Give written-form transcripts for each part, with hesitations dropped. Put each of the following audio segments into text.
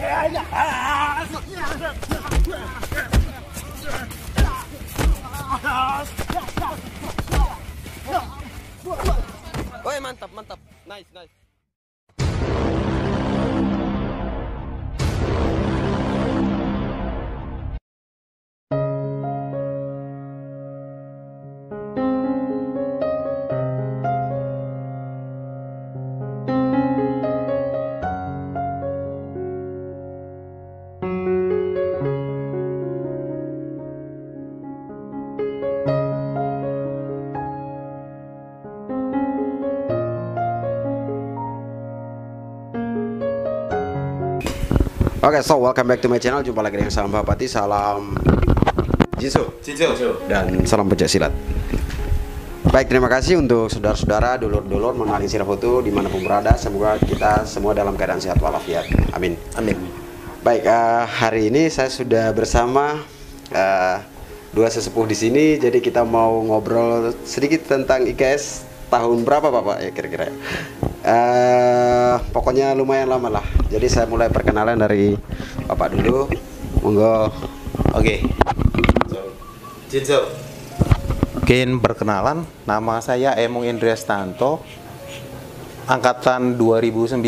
Woi, mantap, mantap. Nice, nice. Oke, so welcome back to my channel. Jumpa lagi dengan salam Bapati, salam Jinsu, dan salam pencak silat. Baik, terima kasih untuk saudara-saudara, dulur-dulur mengenali silat foto dimanapun berada. Semoga kita semua dalam keadaan sehat walafiat. Amin. Amin. Baik, hari ini saya sudah bersama dua sesepuh di sini. Jadi kita mau ngobrol sedikit tentang IKS tahun berapa Bapak ya kira-kira? Pokoknya lumayan lama lah. Jadi saya mulai perkenalan dari Bapak dulu. Monggo. Oke. Jinso. Mungkin perkenalan, nama saya Emung Indriastanto. Angkatan 2009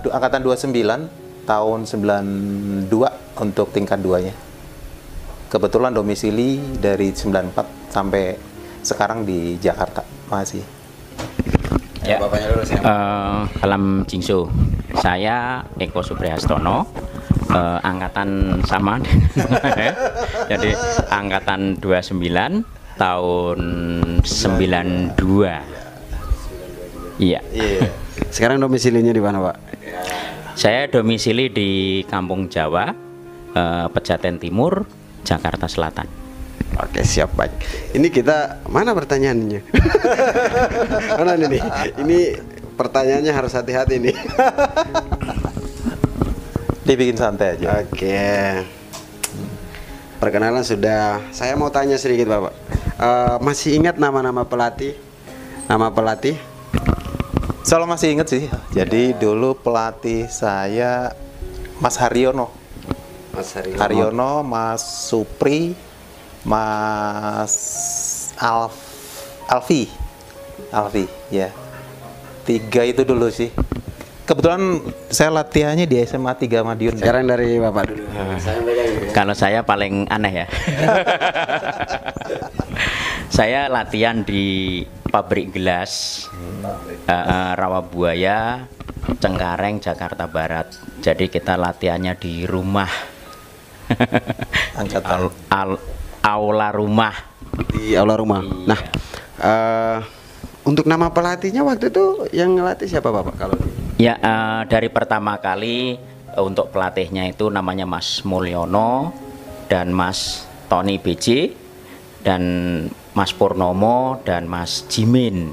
angkatan 29 tahun 92 untuk tingkat 2-nya. Kebetulan domisili dari 94 sampai sekarang di Jakarta masih. Ya, salam Jingsu. Saya Eko Suprihastono, angkatan sama, jadi angkatan 29 tahun 92. Iya. Sekarang domisilinya di mana Pak? Saya domisili di Kampung Jawa, Pejaten Timur, Jakarta Selatan. Oke, siap, baik. Ini kita mana pertanyaannya? Mana ini? Ini pertanyaannya harus hati-hati nih. Dibikin santai aja. Oke. Perkenalan sudah. Saya mau tanya sedikit Bapak. Masih ingat nama-nama pelatih? Nama pelatih? Selalu masih ingat sih. Jadi dulu pelatih saya Mas Haryono. Mas Haryono, Mas Supri, Mas Alfi, ya. 3 itu dulu sih. Kebetulan saya latihannya di SMA 3 Madiun. Sekarang dari Bapak dulu. Kalau saya paling aneh ya. Saya latihan di pabrik gelas Rawabuaya, Cengkareng, Jakarta Barat. Jadi kita latihannya di rumah. Angkatan aula rumah. Di aula rumah. Iya. Nah, untuk nama pelatihnya waktu itu yang ngelatih siapa Bapak kalau Ya, dari pertama kali untuk pelatihnya itu namanya Mas Mulyono dan Mas Tony BJ dan Mas Purnomo dan Mas Jimin.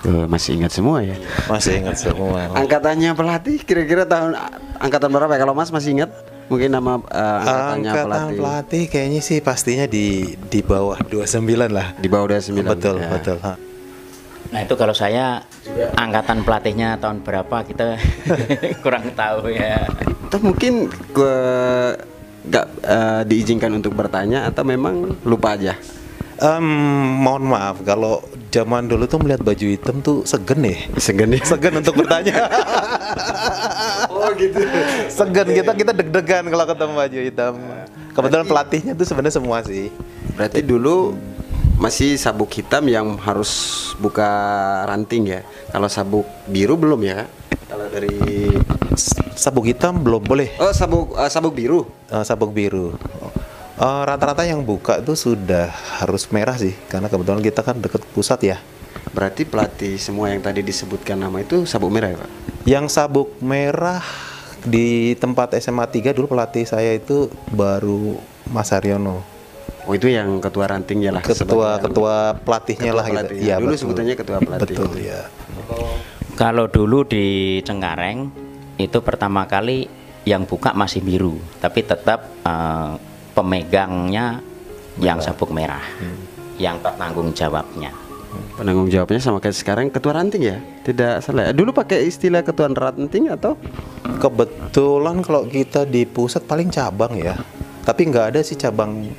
Masih ingat semua ya? Masih ingat semua. Angkatannya pelatih kira-kira tahun angkatan berapa ya kalau Mas masih ingat? Mungkin nama angkatannya angkatan pelatih kayaknya sih pastinya di bawah 29 lah. Di bawah 29. Betul, ya. betul. Nah itu kalau saya angkatan pelatihnya tahun berapa kita kurang tahu ya. Atau mungkin nggak diizinkan untuk bertanya atau memang lupa aja? Mohon maaf kalau zaman dulu tuh melihat baju hitam tuh segen ya. Segen untuk bertanya. Oh gitu. Segan, kita deg-degan kalau ketemu baju hitam. Kebetulan pelatihnya tuh sebenarnya semua sih. Berarti dulu masih sabuk hitam yang harus buka ranting ya. Kalau sabuk biru belum ya? Kalau dari sabuk hitam belum boleh. Oh, sabuk biru. Sabuk biru. Rata-rata yang buka tuh sudah harus merah sih, karena kebetulan kita kan deket pusat ya. Berarti pelatih semua yang tadi disebutkan nama itu sabuk merah ya Pak? Yang sabuk merah di tempat SMA 3 dulu pelatih saya itu baru Mas Haryono. Oh itu yang ketua rantingnya lah. Ketua pelatihnya ketua lah pelatih. gitu. Iya, Dulu betul. sebutannya ketua pelatih. Betul ya. Kalau dulu di Cengkareng itu pertama kali yang buka masih biru, tapi tetap memegangnya yang sabuk merah, yang bertanggung jawabnya. Penanggung jawabnya sama kayak sekarang ketua ranting ya? Tidak salah. Dulu pakai istilah ketua ranting atau? Kebetulan kalau kita di pusat paling cabang ya. Tapi nggak ada sih cabang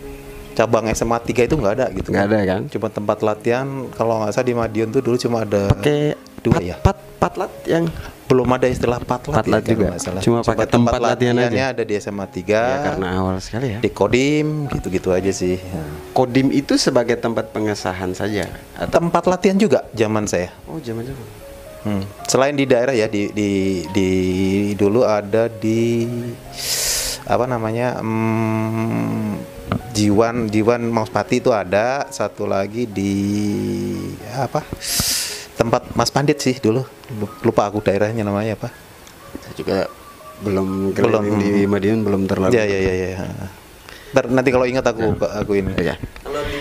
SMA 3 itu nggak ada gitu. Nggak ada kan? Cuma tempat latihan, kalau nggak salah di Madiun tuh dulu cuma ada Pakai dua ya. patlat yang Belum ada istilah patlat, Patlat ya, kalau juga. nggak salah. Cuma pakai tempat latihan aja. latihannya ada di SMA 3. ya, karena awal sekali ya. Di Kodim gitu-gitu aja sih. Kodim itu sebagai tempat pengesahan saja atau Tempat latihan juga zaman saya. oh zaman-zaman. Selain di daerah ya di dulu ada di apa namanya Jiwan Mauspati itu ada, satu lagi di apa tempat Mas Pandit sih dulu, lupa aku daerahnya namanya apa. Saya juga belum di Madiun belum terlalu. Ya. Nanti kalau ingat aku ini. Ya. Kalau di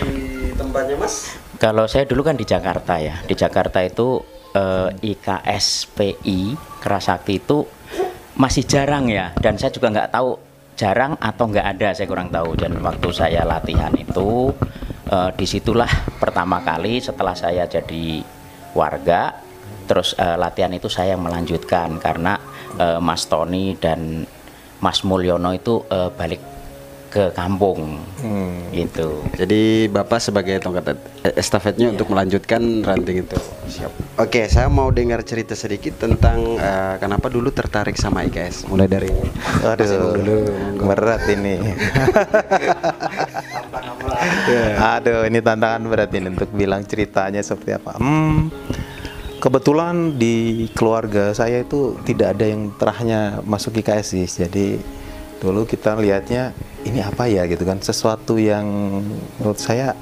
tempatnya Mas? Kalau saya dulu kan di Jakarta ya. Di Jakarta itu IKSPI Kerasakti itu masih jarang ya. Dan saya juga nggak tahu jarang atau nggak ada, saya kurang tahu. Dan waktu saya latihan itu disitulah pertama kali setelah saya jadi warga, terus latihan itu saya melanjutkan karena Mas Tony dan Mas Mulyono itu balik ke kampung gitu. Jadi Bapak sebagai tongkat estafetnya untuk melanjutkan ranting itu. Siap. Oke, saya mau dengar cerita sedikit tentang kenapa dulu tertarik sama IKS. Mulai dari Aduh, berat ini. Aduh, ini tantangan berat ini untuk bilang ceritanya seperti apa. Kebetulan di keluarga saya itu tidak ada yang terahnya masuk IKS sih. Jadi dulu kita lihatnya ini apa ya gitu kan, sesuatu yang menurut saya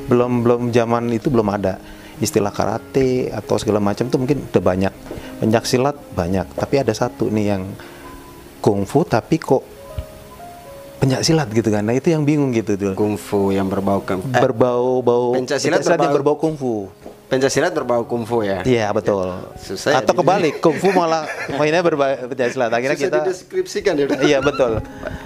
belum zaman itu belum ada istilah karate atau segala macam tuh, mungkin udah banyak pencak silat banyak, tapi ada satu nih yang kungfu tapi kok pencak silat gitu kan. Nah itu yang bingung gitu tuh. kungfu yang berbau berbau pencak silat yang berbau kungfu. Pencak silat berbau kungfu ya. Iya betul. Susah ya atau kebalik, kungfu malah mainnya berbau pencak silat. Akhirnya susah kita dideskripsikan ya. Iya betul.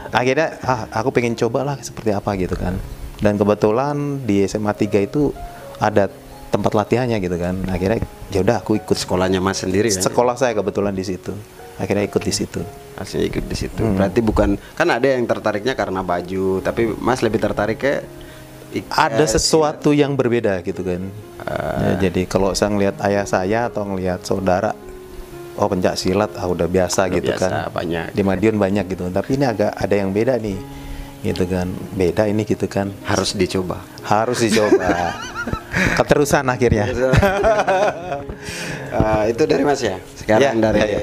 Akhirnya aku pengen coba lah seperti apa gitu kan. Dan kebetulan di SMA 3 itu ada tempat latihannya gitu kan. Akhirnya ya udah aku ikut Sekolahnya Mas sendiri ya. sekolah saya kebetulan di situ. Akhirnya ikut di situ. Aslinya ikut di situ. Berarti bukan, kan ada yang tertariknya karena baju, tapi Mas lebih tertarik ke Ada sesuatu yang berbeda gitu kan. Ya, jadi kalau saya ngelihat ayah saya atau ngelihat saudara, oh pencak silat udah biasa gitu biasa, kan. banyak. Di Madiun banyak gitu. Tapi ini agak ada yang beda nih. Gitu kan. Beda ini gitu kan. harus dicoba. Harus dicoba. Keterusan akhirnya. Itu dari Mas ya. Sekarang Ya, dari ya.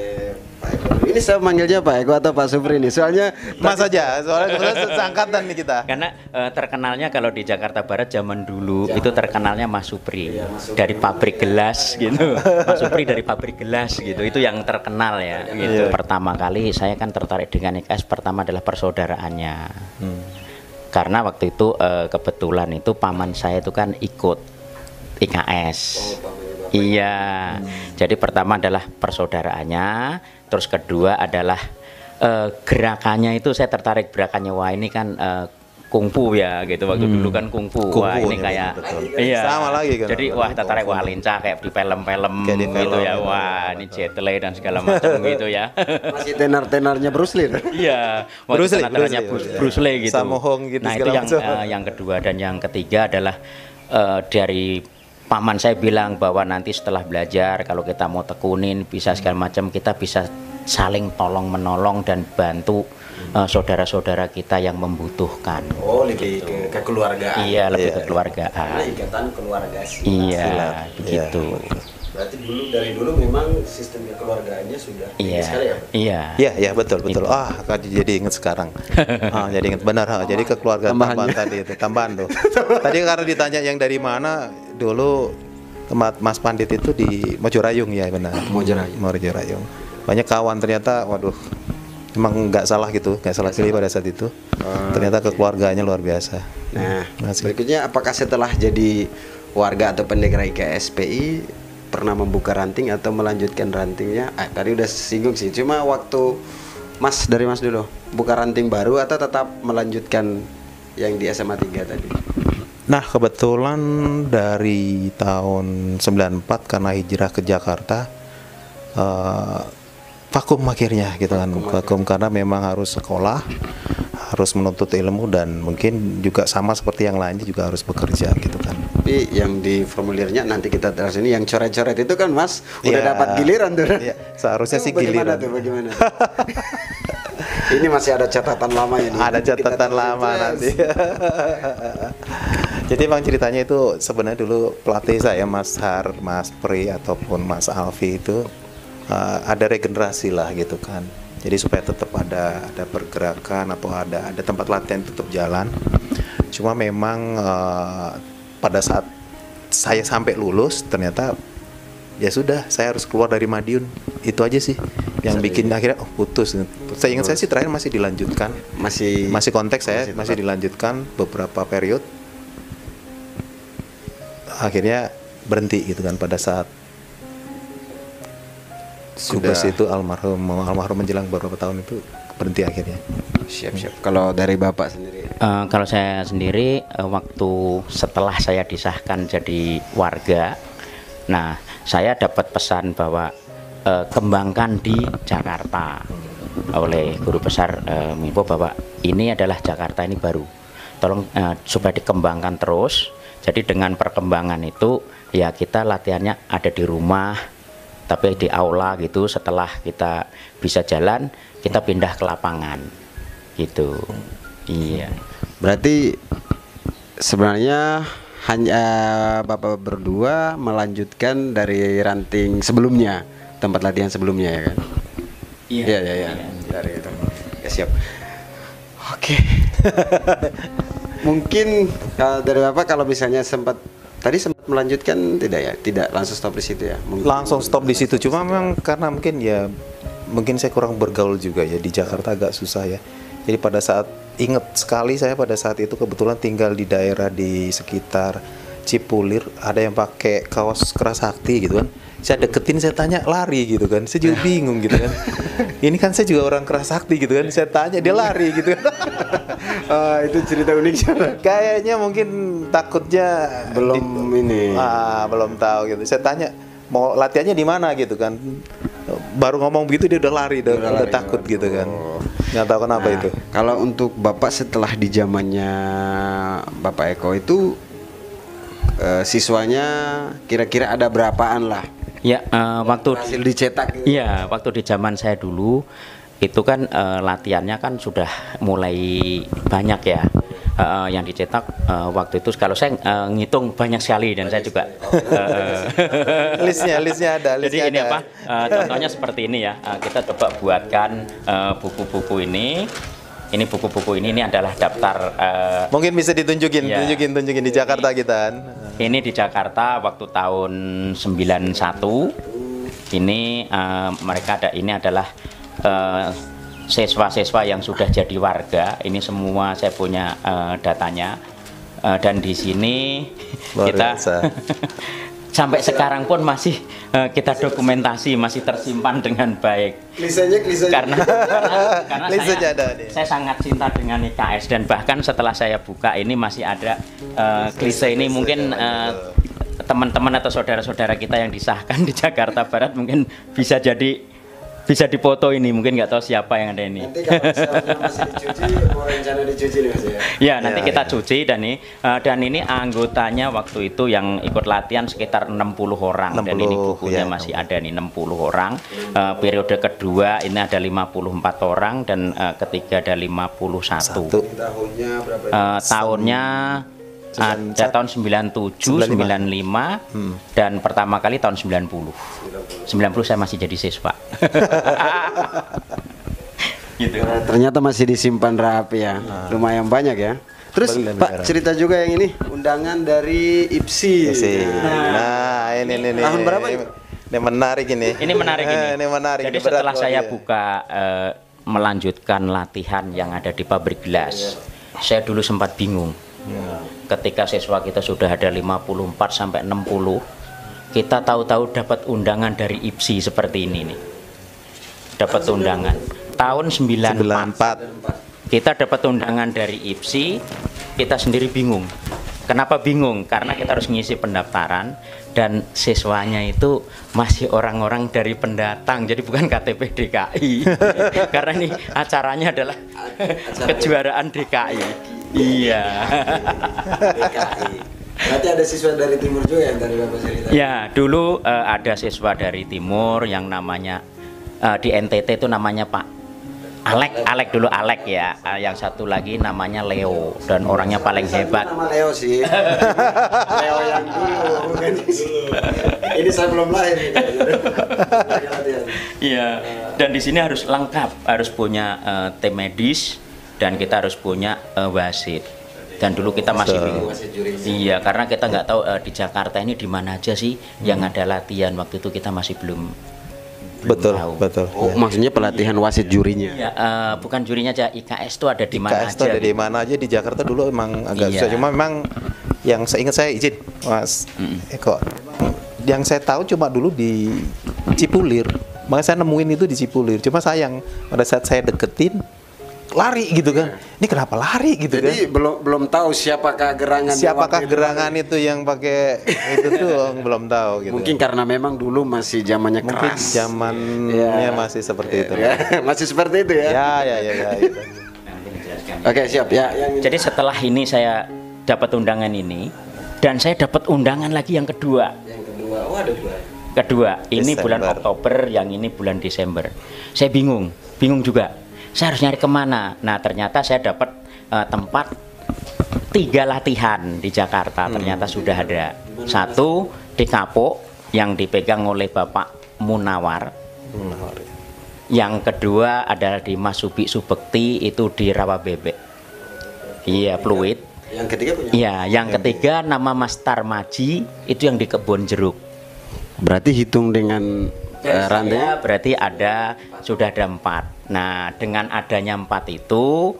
Pak Eko. Ini saya manggilnya Pak Eko atau Pak Supri nih. Soalnya Mas aja, soalnya kebetulan seangkatan nih kita. Karena terkenalnya kalau di Jakarta Barat zaman dulu itu terkenalnya Mas Supri dari pabrik gelas gitu. Mas Supri dari pabrik gelas gitu. Itu yang terkenal ya gitu. Pertama kali saya kan tertarik dengan IKS pertama adalah persaudaraannya. Karena waktu itu kebetulan itu paman saya itu kan ikut IKS. Iya. Jadi pertama adalah persaudaraannya, terus kedua adalah gerakannya itu saya tertarik gerakannya, wah ini kan kungfu ya gitu, waktu dulu kan kungfu, wah ini ya, kayak betul. iya. Sama lagi kan. Jadi wah tertarik, wah lincah kayak di film-film Kayak di gitu film, ya, wah ini Jet Li dan segala macam gitu ya. masih tenar-tenarnya Bruce Lee. Iya, Bruce Lee, Bruce Lee gitu. Sammo Hung gitu Nah itu segala yang macam. yang kedua, dan yang ketiga adalah dari paman saya bilang bahwa nanti setelah belajar kalau kita mau tekunin bisa segala macam, kita bisa saling tolong menolong dan bantu saudara-saudara kita yang membutuhkan. Oh, lebih ke kekeluargaan. Iya, lebih Iya. kekeluargaan. Karena ikatan keluarga sih. Iya, Silat. begitu. Berarti dari dulu memang sistem kekeluargaannya sudah tinggi Iya, sekali ya. iya. Iya, betul. Itu. Jadi inget sekarang. Jadi inget benar. Jadi kekeluargaan tambahan tadi itu, tambahan tuh. Tadi karena ditanya yang dari mana, dulu tempat Mas Pandit itu di Mojorayung ya benar. Mojorayung. Banyak kawan ternyata, waduh, emang nggak salah gitu, nggak salah pilih pada saat itu. Ternyata kekeluargaannya luar biasa. Nah, Masih. berikutnya apakah setelah jadi warga atau pendekar IKSPI pernah membuka ranting atau melanjutkan rantingnya? Tadi udah singgung sih, cuma waktu dari Mas dulu, buka ranting baru atau tetap melanjutkan yang di SMA 3 tadi? Nah, kebetulan dari tahun 94 karena hijrah ke Jakarta, vakum akhirnya gitu kan. Vakum karena memang harus sekolah, harus menuntut ilmu, dan mungkin juga sama seperti yang lainnya juga harus bekerja gitu kan. Tapi yang di formulirnya nanti kita terus ini yang coret-coret itu kan Mas udah dapat giliran tuh. Iya, seharusnya sih giliran. Bagaimana? Ini masih ada catatan lamanya nih. Ada catatan lama nanti. Jadi emang ceritanya itu sebenarnya dulu pelatih saya Mas Har, Mas Pri ataupun Mas Alfi itu ada regenerasi lah gitu kan. Jadi supaya tetap ada pergerakan atau ada tempat latihan tetap jalan. Cuma memang pada saat saya sampai lulus ternyata ya sudah, saya harus keluar dari Madiun. Itu aja sih yang bikin akhirnya putus. Saya ingat saya sih terakhir masih dilanjutkan. Masih konteks saya masih dilanjutkan beberapa periode. Akhirnya berhenti gitu kan pada saat sudah itu almarhum menjelang beberapa tahun itu berhenti akhirnya. Siap. Kalau dari Bapak sendiri? Kalau saya sendiri waktu setelah saya disahkan jadi warga, nah saya dapat pesan bahwa kembangkan di Jakarta oleh guru besar Mimpo bahwa ini adalah Jakarta ini baru, tolong supaya dikembangkan terus. Jadi dengan perkembangan itu ya kita latihannya ada di rumah, tapi di aula gitu. Setelah kita bisa jalan, kita pindah ke lapangan gitu. Iya. Berarti sebenarnya hanya Bapak berdua melanjutkan dari ranting sebelumnya, tempat latihan sebelumnya ya kan? Iya. Dari itu. Ya, siap. Oke. Mungkin dari Bapak kalau misalnya sempat melanjutkan tidak ya? Tidak langsung stop di situ ya? Langsung stop di situ. Cuma memang karena mungkin saya kurang bergaul juga ya, di Jakarta agak susah ya. Jadi pada saat ingat sekali saya pada saat itu kebetulan tinggal di daerah di sekitar Cipulir, ada yang pakai kaos keras sakti gitu kan. Saya deketin, saya tanya, lari gitu kan. Saya juga bingung gitu kan. Ini kan saya juga orang keras sakti gitu kan. Saya tanya, dia lari gitu kan. Itu cerita unik. Kayaknya mungkin takutnya belum tahu gitu. Saya tanya, mau latihannya di mana gitu kan. Baru ngomong begitu dia udah lari, udah takut gitu kan. Nggak tahu kenapa itu. Kalau untuk Bapak setelah di zamannya Bapak Eko itu siswanya kira-kira ada berapaan lah? Ya, waktu hasil dicetak. Iya, waktu di zaman saya dulu itu kan latihannya kan sudah mulai banyak ya. Yang dicetak waktu itu kalau saya ngitung banyak sekali, dan saya juga listnya ada. Jadi ini apa? Contohnya seperti ini ya. Kita coba buatkan buku-buku ini. Ini buku-buku ini adalah daftar. Mungkin bisa ditunjukin, ya. tunjukin di Jakarta kita kan. Ini di Jakarta waktu tahun 91. Ini mereka ini adalah siswa-siswa yang sudah jadi warga. Ini semua saya punya datanya. Dan di sini kita sampai sekarang pun masih kita dokumentasi, masih tersimpan dengan baik. Klisenya. Karena saya sangat cinta dengan IKS, dan bahkan setelah saya buka ini masih ada klise ini. Mungkin teman-teman atau saudara-saudara kita yang disahkan di Jakarta Barat mungkin bisa difoto ini, mungkin nggak tahu siapa yang ada ini. Nanti kalau misalnya masih dicuci, mau rencana dicuci nih Mas ya? Ya, nanti kita cuci, dan ini anggotanya waktu itu yang ikut latihan sekitar 60 orang, dan ini bukunya masih ada nih 60 orang. Periode kedua ini ada 54 orang, dan ketiga ada 51. Tahunnya berapa? Tahunnya ada tahun 97, 95, dan pertama kali tahun 90. 90 saya masih jadi siswa. Gitu. Ternyata masih disimpan rapi ya. Lumayan banyak ya. Terus Pak, cerita juga yang ini, undangan dari IPSI. Nah, ini. Tahun berapa itu? Ini menarik ini. Ini menarik ini. Ini menarik. Jadi setelah saya buka melanjutkan latihan yang ada di pabrik gelas, saya dulu sempat bingung. Ketika siswa kita sudah ada 54 sampai 60, kita tahu-tahu dapat undangan dari IPSI seperti ini nih. Dapat undangan tahun 94. Kita dapat undangan dari IPSI, kita sendiri bingung. Kenapa bingung? Karena kita harus ngisi pendaftaran dan siswanya itu masih orang-orang dari pendatang, jadi bukan KTP DKI. Karena ini acaranya adalah kejuaraan DKI. Iya. DKI. Berarti ada siswa dari timur juga yang dari Bapak cerita? Ya, dulu ada siswa dari timur yang namanya di NTT itu namanya Pak Alek dulu Alek ya. Yang satu lagi namanya Leo dan orangnya paling hebat. Nama Leo sih. Leo yang dulu, bukan ini saya belum lahir nih. Iya. Dan di sini harus lengkap, harus punya tim medis dan kita harus punya wasit. Dan dulu kita masih bingung. Iya, karena kita nggak tahu di Jakarta ini di mana aja sih yang ada latihan. Waktu itu kita masih belum tahu. Betul. Oh, maksudnya pelatihan wasit jurinya. Ya, bukan jurinya aja, IKS itu ada di mana IKS aja. ada di mana aja di Jakarta dulu emang agak susah. Cuma memang yang seingat saya izin Mas Eko, yang saya tahu cuma dulu di Cipulir. Makanya saya nemuin itu di Cipulir. Cuma sayang pada saat saya deketin lari gitu kan. Ini kenapa lari gitu kan? Jadi belum tahu siapakah gerangan itu yang pakai itu tuh belum tahu gitu. Mungkin karena memang dulu masih zamannya mungkin keras. zamannya masih seperti itu. Ya, masih seperti itu ya. Ya. Gitu. Oke, siap ya. Jadi setelah ini saya dapat undangan ini dan saya dapat undangan lagi yang kedua. Yang kedua, ada dua. Kedua, ini Desember. bulan Oktober, yang ini bulan Desember. Saya bingung juga. Saya harus nyari kemana? Nah, ternyata saya dapat tempat 3 latihan di Jakarta. Ternyata sudah ada. Satu di Kapuk yang dipegang oleh Bapak Munawar. Yang kedua adalah di Mas Subi Subekti, itu di Rawabebek. Iya, fluid. Yang ketiga punya? Iya, yang ketiga nama Mas Tarmaji, itu yang di Kebon Jeruk. Berarti hitung dengan rantai. Berarti sudah ada 4. Nah, dengan adanya 4 itu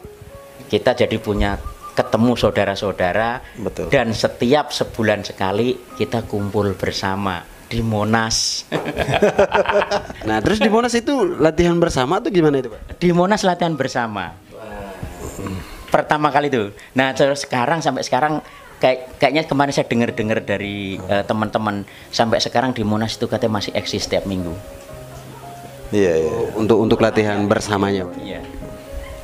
kita jadi punya ketemu saudara-saudara. Betul. Dan setiap sebulan sekali kita kumpul bersama di Monas. Nah, terus di Monas itu latihan bersama tuh gimana itu, Pak? Di Monas latihan bersama. Pertama kali itu. Nah, terus sampai sekarang kayaknya kemarin saya dengar dari teman-teman, sampai sekarang di Monas itu katanya masih eksis setiap minggu. Iya. Untuk latihan bersamanya, Pak. Iya.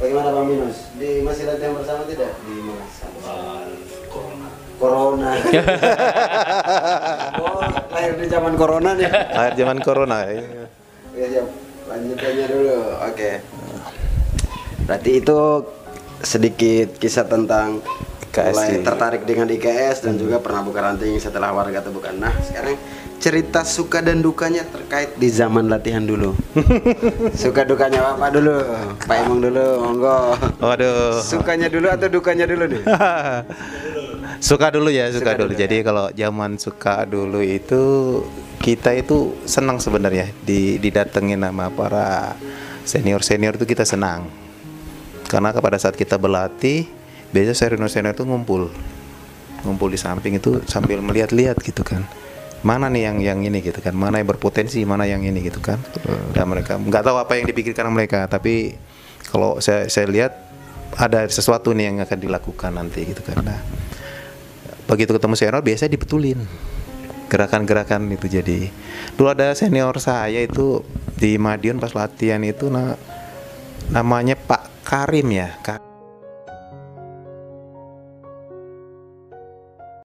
Bagaimana Bang Minus? Masih latihan bersama tidak di Monas? Corona. Oh, lahir di zaman corona nih. Lahir zaman corona. Ya, siap. Lanjutannya dulu. Oke. Berarti itu sedikit kisah tentang mulai tertarik dengan IKS dan juga pernah buka ranting setelah warga tebukan. Nah, sekarang cerita suka dan dukanya terkait di zaman latihan dulu. Suka dukanya Bapak dulu, Pak Imong dulu, monggo. Waduh. Sukanya dulu atau dukanya dulu nih? Suka dulu ya, suka dulu. Jadi kalau zaman suka dulu itu kita itu senang sebenarnya didatengin sama para senior itu kita senang. Karena pada saat kita berlatih, biasanya senior itu ngumpul di samping itu sambil melihat-lihat gitu kan. Mana nih yang ini gitu kan, mana yang berpotensi, mana yang ini gitu kan. Dan mereka nggak tahu apa yang dipikirkan mereka, tapi kalau saya lihat ada sesuatu nih yang akan dilakukan nanti gitu kan. Nah, begitu ketemu senior biasanya dibetulin gerakan-gerakan itu. Jadi dulu ada senior saya itu di Madiun pas latihan itu namanya Pak Karim ya.